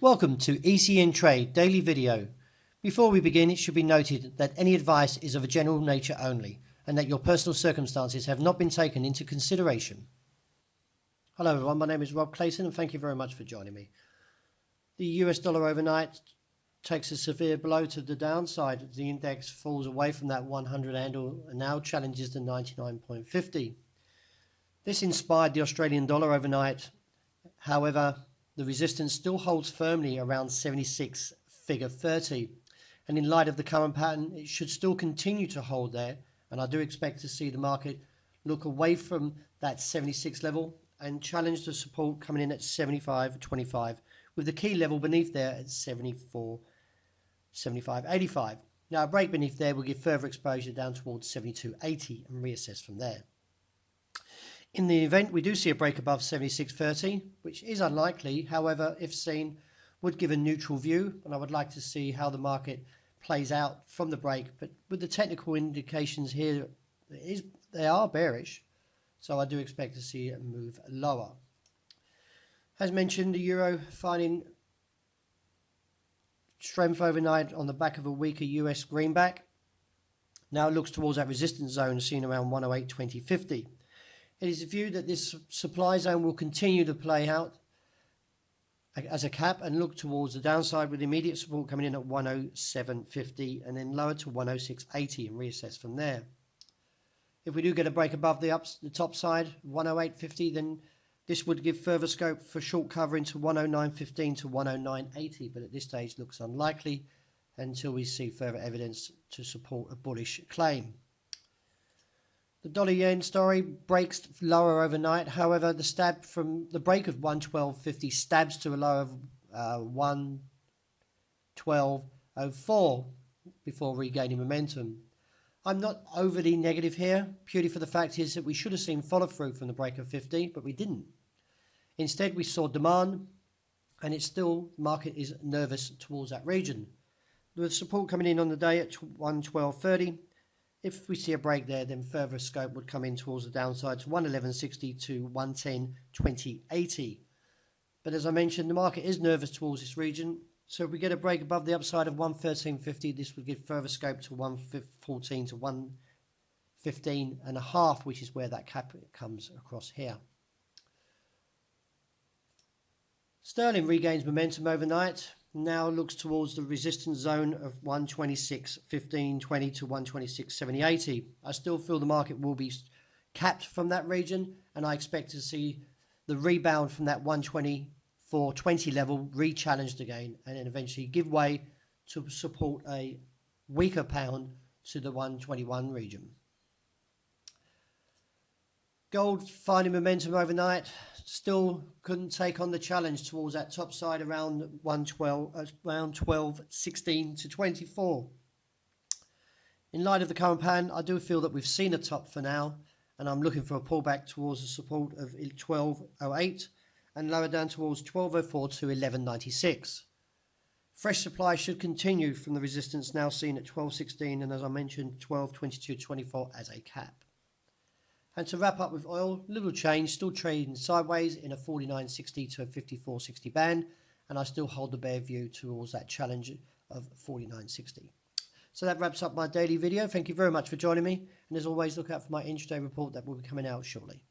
Welcome to ECN Trade Daily Video. Before we begin, it should be noted that any advice is of a general nature only and that your personal circumstances have not been taken into consideration. Hello everyone, my name is Rob Clayton and thank you very much for joining me. The US dollar overnight takes a severe blow to the downside. The index falls away from that 100 handle and now challenges the 99.50. This inspired the Australian dollar overnight. However, the resistance still holds firmly around 76 figure 30, and in light of the current pattern it should still continue to hold there, and I do expect to see the market look away from that 76 level and challenge the support coming in at 75.25 with the key level beneath there at 75.85. Now a break beneath there will give further exposure down towards 72.80 and reassess from there. In the event we do see a break above 76.30, which is unlikely, however, if seen, would give a neutral view, and I would like to see how the market plays out from the break. But with the technical indications here, they are bearish, so I do expect to see it move lower. As mentioned, the euro finding strength overnight on the back of a weaker US greenback. Now it looks towards that resistance zone seen around 108.20.50. It is viewed that this supply zone will continue to play out as a cap and look towards the downside with immediate support coming in at 107.50 and then lower to 106.80 and reassess from there. If we do get a break above the top side, 108.50, then this would give further scope for short cover into 109.15 to 109.80, but at this stage looks unlikely until we see further evidence to support a bullish claim. The dollar yen story breaks lower overnight. However, the stab from the break of 112.50 stabs to a low of 112.04 before regaining momentum. I'm not overly negative here, purely for the fact is that we should have seen follow through from the break of 50, but we didn't. Instead, we saw demand, and it's still, the market is nervous towards that region. With support coming in on the day at 112.30. If we see a break there, then further scope would come in towards the downside to 111.60 to 110.20.80. But as I mentioned, the market is nervous towards this region. So if we get a break above the upside of 113.50, this would give further scope to 114 to 115.5, which is where that cap comes across here. Sterling regains momentum overnight. Now looks towards the resistance zone of 126.15.20 to 126.70.80. I still feel the market will be capped from that region, and I expect to see the rebound from that 124.20 level re-challenged again, and then eventually give way to support a weaker pound to the 121 region. Gold finding momentum overnight, still couldn't take on the challenge towards that top side around 12.16 to 24. In light of the current pattern, I do feel that we've seen a top for now, and I'm looking for a pullback towards the support of 12.08 and lower down towards 12.04 to 11.96. Fresh supply should continue from the resistance now seen at 12.16 and, as I mentioned, 12.22.24 as a cap. And to wrap up with oil, little change, still trading sideways in a 49.60 to a 54.60 band, and I still hold the bear view towards that challenge of 49.60. So that wraps up my daily video. Thank you very much for joining me, and as always, look out for my intraday report that will be coming out shortly.